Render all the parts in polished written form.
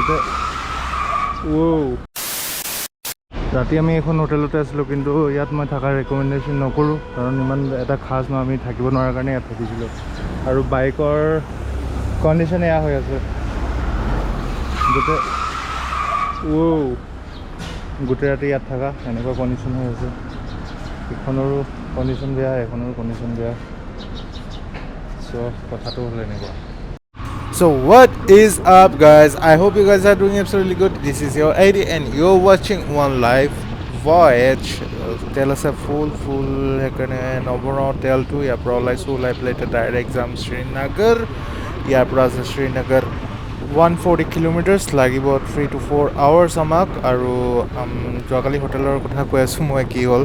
গোটেই ৰাতি আমি এখন হোটেলতে আছিলোঁ, কিন্তু ইয়াত মই থকাৰ ৰেকমেণ্ডেশ্যন নকৰোঁ, কাৰণ ইমান এটা খাজ নহয়, আমি থাকিব নোৱাৰাৰ কাৰণে ইয়াত থাকিছিলোঁ। আৰু বাইকৰ কণ্ডিশ্যন এয়া হৈ আছে, গোটেই ৰাতি ইয়াত থকা এনেকুৱা কণ্ডিশ্যন হৈ আছে। ইখনৰো কণ্ডিশ্যন বেয়া, এখনৰো কণ্ডিশ্যন বেয়া। চ' কথাটো হ'ল এনেকুৱা। So what is up, guys? I hope you guys are doing absolutely good. This is your ID and you're watching One Life Voyage. Tell us a full হেকাৰণে নবনাও তেলটো ইয়াৰ পৰা ওলাইছোঁ, ওলাই পেলাই এতিয়া ডাইৰেক্ট যাম শ্ৰীনগৰ। ইয়াৰ পৰা আছে শ্ৰীনগৰ 140 কিলোমিটাৰ্ছ, লাগিব 3 to 4 hours আমাক। আৰু যোৱাকালি হোটেলৰ কথা কৈ আছোঁ মই, কি হ'ল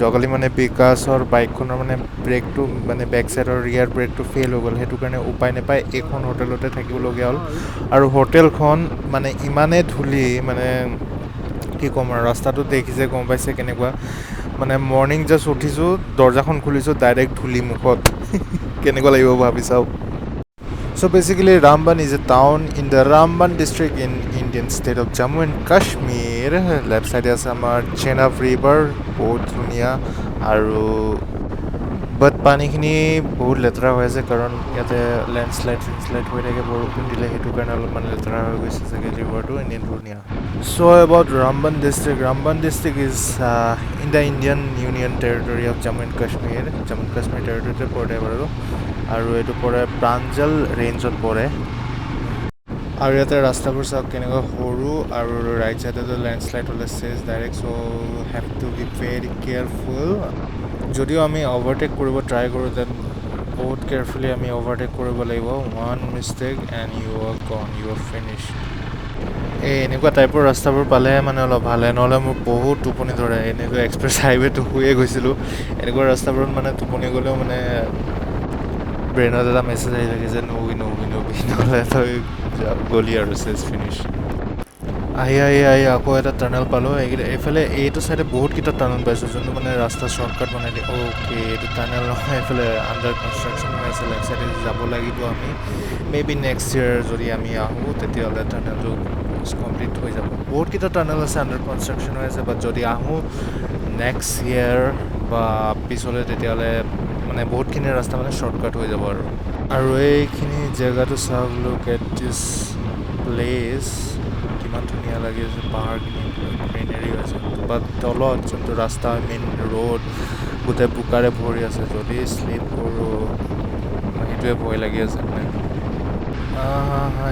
যোৱাকালি মানে বিকাশৰ বাইকখনৰ মানে ব্ৰেকটো মানে বেক চাইডৰ ৰিয়াৰ ব্ৰেকটো ফেইল হৈ গ'ল, সেইটো কাৰণে উপায় নাপায় এইখন হোটেলতে থাকিবলগীয়া হ'ল। আৰু হোটেলখন মানে ইমানেই ধূলি, মানে কি ক'ম আৰু, ৰাস্তাটো দেখিছে গম পাইছে কেনেকুৱা। মানে মৰ্ণিং জাষ্ট উঠিছোঁ, দৰ্জাখন খুলিছোঁ, ডাইৰেক্ট ধূলি মুখত কেনেকুৱা লাগিব ভাবি চাওক। So basically Ramban is a town in the Ramban district in Indian state of Jammu and Kashmir. Left side is our Chenab river, বহুত ধুনীয়া। আৰু বাট পানীখিনি বহুত লেতেৰা হৈ আছে, কাৰণ ইয়াতে লেণ্ডশ্লাইড হৈ থাকে, বৰষুণ দিলে, সেইটো কাৰণে অলপমান লেতেৰা হৈ গৈছে চাগে ৰিভাৰটো, এনেই ধুনীয়া। So about Ramban district is in the Indian Union territory of Jammu and Kashmir territory পৰে বাৰু। আৰু এইটো পৰে প্ৰাঞ্জল ৰেঞ্জত পৰে। আৰু ইয়াতে ৰাস্তাবোৰ চাওক কেনেকুৱা সৰু, আৰু ৰাইট চাইডতে লেণ্ডশ্লাইড হ'লে চেজ direct. So' have two B very careful. যদিও আমি অভাৰটেক কৰিব ট্ৰাই কৰোঁ, দেন বহুত কেয়াৰফুলি আমি অভাৰটেক কৰিব লাগিব। One mistake and you are gone, you are finish. এই এনেকুৱা টাইপৰ ৰাস্তাবোৰ পালেহে মানে অলপ ভালে, নহ'লে মোৰ বহুত টোপনি ধৰে। এনেকুৱা এক্সপ্ৰেছ হাইৱেটো শুয়ে গৈছিলোঁ, এনেকুৱা ৰাস্তাবোৰত মানে টোপনি গ'লেও মানে ব্ৰেইনত এটা মেছেজ আহি থাকে যে নবি নহ'লে তই গলি আৰু চেজ ফিনিছ। আহি আকৌ এটা টানেল পালোঁ। এইফালে এইটো চাইডে বহুতকেইটা টানেল পাইছোঁ, যোনটো মানে ৰাস্তা শ্বৰ্টকাট বনাই দিয়ে। অ'কে, এইটো টানেল নহয়, এইফালে আণ্ডাৰ কনষ্ট্ৰাকশ্যন হৈ আছে, লেফ্ট চাইডে যাব লাগিব আমি। মেবি নেক্সট ইয়েৰ যদি আমি আহোঁ, তেতিয়াহ'লে টানেলটো কমপ্লিট হৈ যাব। বহুতকেইটা টানেল আছে আণ্ডাৰ কনষ্ট্ৰাকশ্যন হৈ আছে, বাট যদি আহোঁ নেক্সট ইয়েৰ বা পিছলৈ, তেতিয়াহ'লে মানে বহুতখিনি ৰাস্তা মানে শ্বৰ্টকাট হৈ যাব আৰু এইখিনি জেগাটো চাওক, লুক এট দিছ প্লেচ, কিমান ধুনীয়া লাগি আছে, পাহাৰখিনি গ্ৰীনেৰী আছে। বাট তলত যোনটো ৰাস্তা, মেইন ৰোড, গোটেই বোকাৰে ভৰি আছে। যদি শ্লিপ কৰোঁ, সেইটোৱে ভয় লাগি আছে মানে।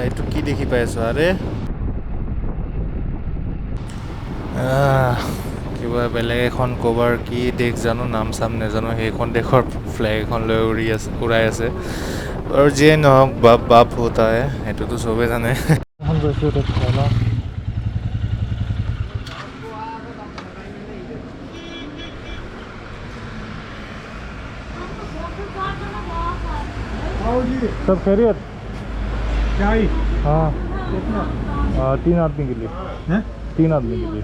এইটো কি দেখি পাই আছোঁ, আৰে কিবা বেলেগ এখন ক'বাৰ কি দেশ জানো, নাম চাম নাজানো, সেইখন দেশৰ ফ্লেগ এখন লৈ উৰাই আছে। আৰু যিয়ে নহওক, বাপ হোতা হে, সেইটোতো চবেই জানে। सब खैरियत? हाँ, 3 आदमी के लिए। 3 आदमी के लिए।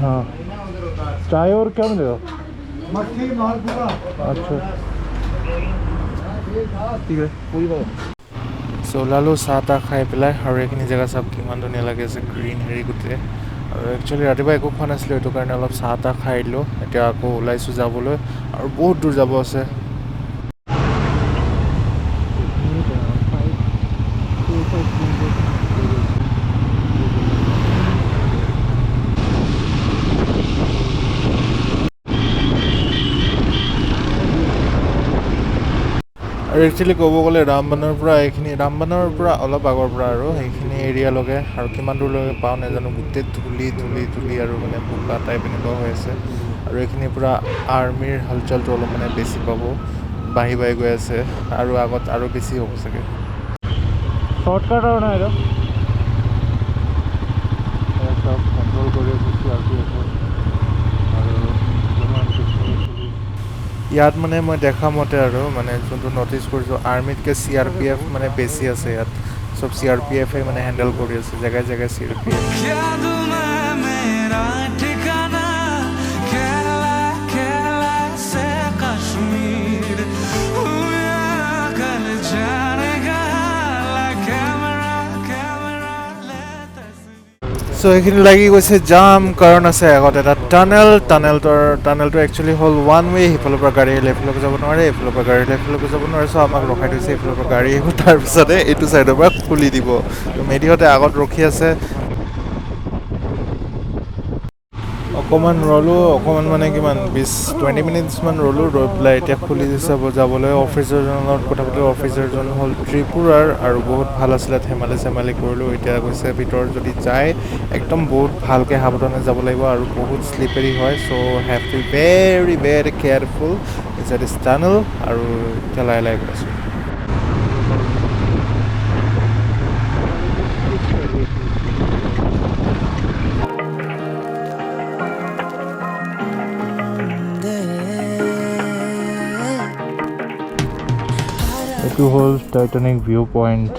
हाँ, चाय और क्या मिलेगा? मक्खी मालपुआ। अच्छा, ঠিক আছে, কৰি পাব। চ' ওলালোঁ চাহ তাহ খাই পেলাই, আৰু এইখিনি জেগা চাওক কিমান ধুনীয়া লাগি আছে, গ্ৰীণ হেৰি গোটেই। আৰু একচুৱেলি ৰাতিপুৱা একো খোৱা নাছিলোঁ, সেইটো কাৰণে অলপ চাহ তাহ খাই দিলোঁ। এতিয়া আকৌ ওলাইছোঁ যাবলৈ, আৰু বহুত দূৰ যাব আছে। আৰু একচুৱেলি ক'ব গ'লে ৰামবানৰ পৰা অলপ আগৰ পৰা আৰু সেইখিনি এৰিয়ালৈকে, আৰু কিমান দূৰলৈকে পাওঁ নাজানো, গোটেই ধূলি আৰু মানে বোকা টাইপ এনেকুৱা হৈ আছে। আৰু এইখিনিৰ পৰা আৰ্মিৰ হালচালটো অলপ মানে বেছি পাব, বাঢ়ি গৈ আছে, আৰু আগত আৰু বেছি হ'ব চাগে। শ্বৰ্টকাট আৰু নাই চব কণ্ট্ৰল কৰি আছোঁ। ইয়াত মানে মই দেখা মতে আৰু মানে যোনটো ন'টিছ কৰিছোঁ, আৰ্মিতকৈ CRPF মানে বেছি আছে ইয়াত। চব CRPFে মানে হেণ্ডেল কৰি আছে, জেগাই CRPF। চ' সেইখিনি লাগি গৈছে জাম কাৰণ আছে আগত এটা টানেলটো একচুৱেলি হ'ল ওৱান ৱে সিফালৰ পৰা গাড়ী আহিলে এইফালৰ পৰা যাব নোৱাৰে এইফালৰ পৰা গাড়ী আহিলে এইফালৰ পৰা যাব নোৱাৰে চ' আমাক ৰখাই থৈছে এইফালৰ পৰা গাড়ী আহিব তাৰপিছতে এইটো ছাইডৰ পৰা খুলি দিব ত' মেধিহঁতে আগত ৰখি আছে অকণমান ৰ'লোঁ অকণমান মানে কিমান 20 মিনিটছমান ৰ'লোঁ ৰৈ পেলাই এতিয়া খুলি দিছে যাবলৈ অফিচাৰজনৰ লগত কথা পাতিলোঁ অফিচাৰজন হ'ল ত্ৰিপুৰাৰ আৰু বহুত ভাল আছিলে ধেমালি কৰিলোঁ এতিয়া গৈছে ভিতৰত যদি যায় একদম বহুত ভালকৈ সাৱধানে যাব লাগিব আৰু বহুত শ্লিপাৰী হয় so' have to very very careful it's this tunnel আৰু এতিয়া লাহে লাহে গৈ আছোঁ এইটো হ'ল টাইটানিক ভিউ পইণ্ট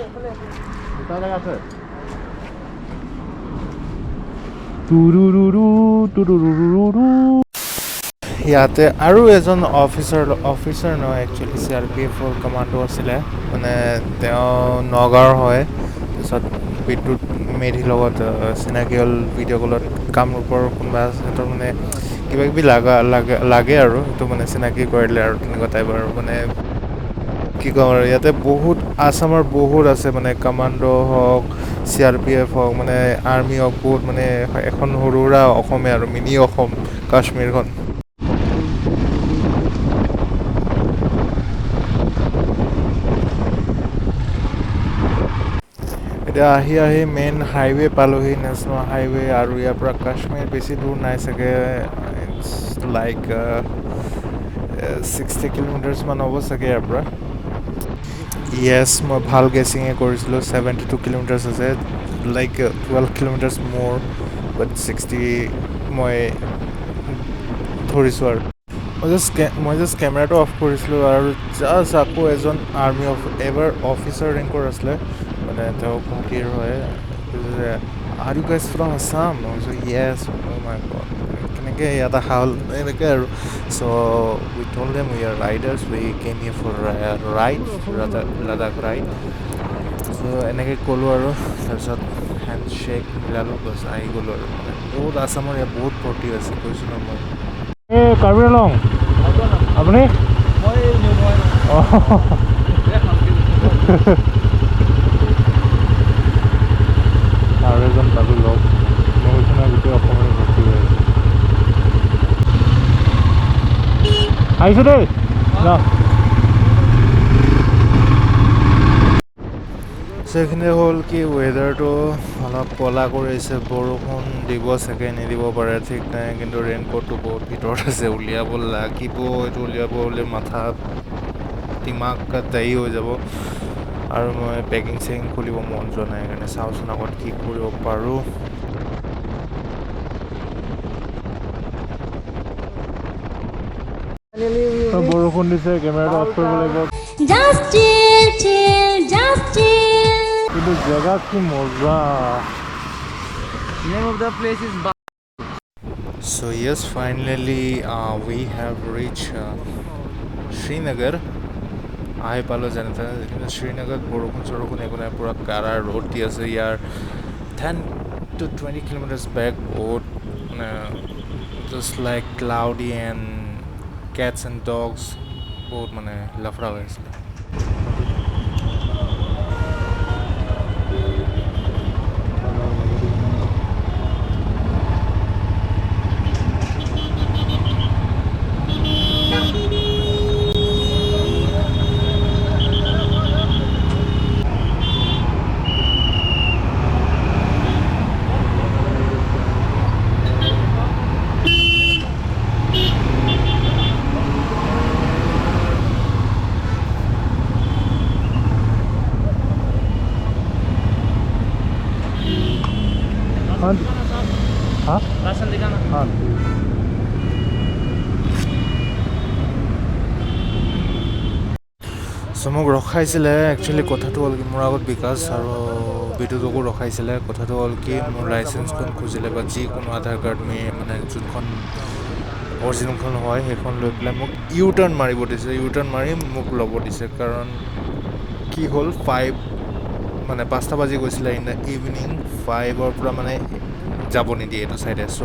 ইয়াতে আৰু এজন অফিচাৰ নহয় একচুৱেলি CRPF কমাণ্ডো আছিলে মানে তেওঁ নগাঁৱৰ হয় তাৰপিছত বিদ্যুৎ মেধিৰ লগত চিনাকি হ'ল ভিডিঅ' কলত কামৰূপৰ কোনোবা সিহঁতৰ মানে কিবাকিবি লাগে আৰু সেইটো মানে চিনাকি কৰিলে আৰু তেনেকুৱা টাইপ আৰু মানে কি ক'ম আৰু ইয়াতে বহুত আছামৰ বহুত আছে মানে কামাণ্ডো হওক CRPF হওক মানে আৰ্মি হওক বহুত মানে এখন সৰু সুৰা অসমে আৰু মিনি অসম কাশ্মীৰখন এতিয়া আহি মেইন হাইৱে পালোহি নেশ্যনেল হাইৱে আৰু ইয়াৰ পৰা কাশ্মীৰ বেছি দূৰ নাই চাগে ইটছ লাইক 60 কিলোমিটাৰ্ছমান হ'ব চাগে ইয়াৰ পৰা য়েছ মই ভাল গেছিঙে কৰিছিলোঁ 72 কিলোমিটাৰ্ছ আছে লাইক 12 কিলোমিটাৰ্ছ মোৰ বাট 60 মই ধৰিছোঁ আৰু মই জাষ্ট কেমেৰাটো অফ কৰিছিলোঁ আৰু জাষ্ট আকৌ এজন আৰ্মি এবাৰ অফিচাৰ ৰেংকৰ আছিলে মানে তেওঁ কুমকিৰ হয় are you guys from Assam yes my god কেনেকৈ ইয়াত অহা হ'ল এনেকৈ আৰু so' we told them we are riders we came here for ride Ladakh ride so' এনেকৈ ক'লোঁ আৰু তাৰপিছত হেণ্ড শ্বেক মিলালোঁ বছ আহি গ'লোঁ আৰু মানে বহুত আছামৰ ইয়াত বহুত ফূৰ্তি আছে কৈছোঁ ন মই এই কাৰ্বি আংলং আপুনি আৰু এজন পালোঁ লগ মই কৈছোঁ নহয় গোটেই অসমৰে ভৰ্তি হৈ আছে আহিছোঁ দেই ন সেইখিনি হ'ল কি ৱেডাৰটো অলপ ক'লা কৰিছে বৰষুণ দিব চাগে নিদিব পাৰে ঠিক নাই কিন্তু ৰেইনকোটটো বহুত ভিতৰত আছে উলিয়াব লাগিব এইটো উলিয়াবলৈ মাথা দিমাগ দায়ী হৈ যাব আৰু মই পেকিং চেকিং খুলিব মন যোৱা নাই সেইকাৰণে চাওঁচোন আগত কি কৰিব পাৰোঁ বৰষুণ দিছে কেমেৰাটো অফ কৰিব লাগিব কিন্তু জেগা কি মজা Name of the place is So yes, finally we have reached Srinagar. আহি পালোঁ যেনে তেনে কিন্তু শ্ৰীনগৰত বৰষুণ একো নাই পূৰা কাৰা ৰ'দ দি আছে ইয়াৰ 10 to 20 kilometers back বহুত মানে just like cloudy and cats and dogs বহুত মানে লাফৰা হৈ আছিলে हाँ राशन दिखाना हाँ চ' মোক ৰখাইছিলে একচুৱেলি কথাটো হ'ল কি মোৰ আগত বিকাশ আৰু বিদ্যুতকো ৰখাইছিলে কথাটো হ'ল কি মোৰ লাইচেঞ্চখন খুজিলে বা যিকোনো আধাৰ কাৰ্ড মানে যোনখন অৰিজিনেলখন হয় সেইখন লৈ পেলাই মোক ইউ টাৰ্ণ মাৰিব দিছে ইউ টাৰ্ণ মাৰি মোক ল'ব দিছে কাৰণ কি হ'ল মানে 5টা বাজি গৈছিলে ইন দ্য ইভিনিং 5ৰ পৰা মানে যাব নিদিয়ে এইটো চাইডে চ'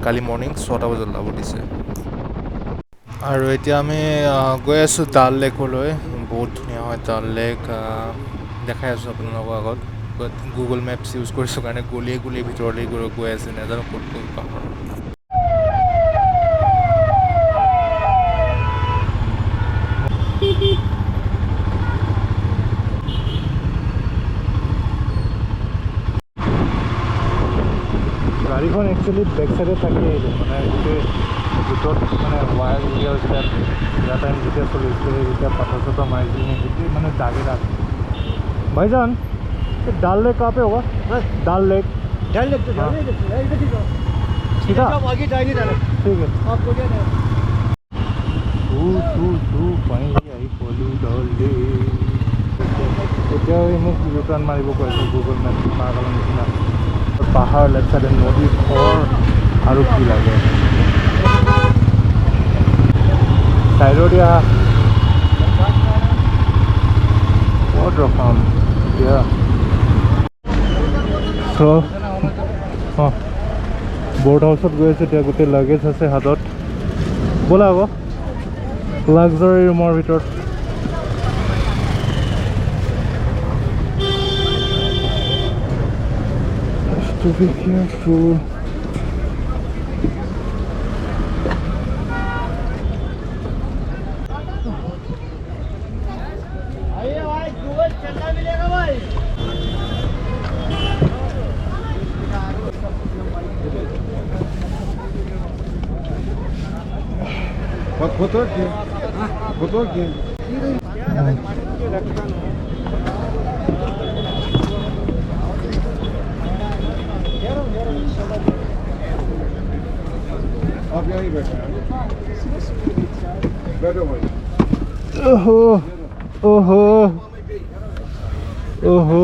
কালি মৰ্ণিং 6টা বজাত ওলাব দিছে আৰু এতিয়া আমি গৈ আছোঁ ডাল লেকলৈ বহুত ধুনীয়া হয় ডাল লেক দেখাই আছোঁ আপোনালোকৰ আগত গুগল মেপছ ইউজ কৰিছোঁ কাৰণে গলিয়ে ভিতৰলৈ গৈ আছে নাজানো ক'ত গ'ল পাহৰ গাড়ীখন একচুৱেলি বেক চাইডে থাকি আহিলে মানে গোটেই ভিতৰত মানে ৱায়াৰ উলিয়াই যেতিয়া টাইম যেতিয়া চলিছিলে যেতিয়া পাথৰ চাথৰ মাৰিছিলে গোটেই মানে দাগে দাগ भाईजान डाल लेक कहाँ पे होगा डाल लेक सीधा आगे जाएंगे ठीक है आपको क्या এতিয়া মোক ইউটাৰ্ণ মাৰিব কৈছে গুগল মেপ পাগলৰ নিচিনা পাহাৰ লেফ্ট চাইডে নদী ঘৰ আৰু কি লাগে চাইডৰ দিয়া ক'ত ৰখাম এতিয়া চ' অঁ বৰ্ড হাউচত গৈ আছে এতিয়া গোটেই লাগেজ আছে হাতত ব'লা আকৌ লাক্সাৰী ৰুমৰ ভিতৰত to be careful Бутылки. Бутылки. आप यहीं बैठे हैं बैठो भाई ओहो ओहो ओहो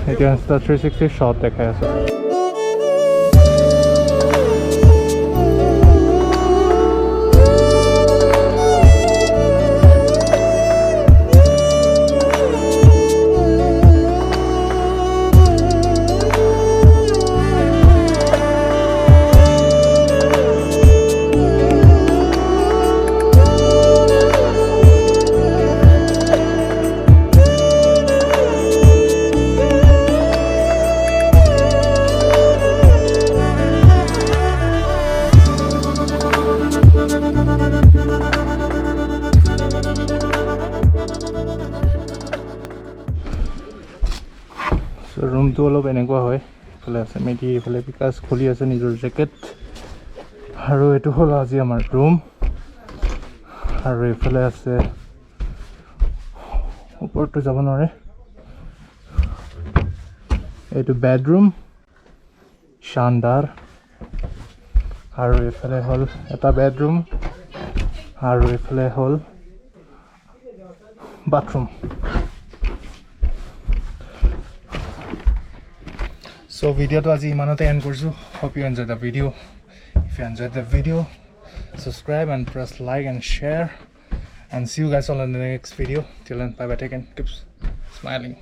এতিয়া Insta 360 shot দেখাই আছে ৰুমটো অলপ এনেকুৱা হয় ইফালে আছে মেডি ইফালে বিকাশ খুলি আছে নিজৰ জেকেট আৰু এইটো হ'ল আজি আমাৰ ৰুম আৰু ইফালে আছে ওপৰতো যাব নোৱাৰে এইটো বেডৰুম শানদাৰ আৰু ইফালে হ'ল এটা বেডৰুম আৰু ইফালে হ'ল bathroom So video to aji imanate end korchu hope you enjoyed the video if you enjoyed the video subscribe and press like and share and see you guys all in the next video till then bye bye take care keep smiling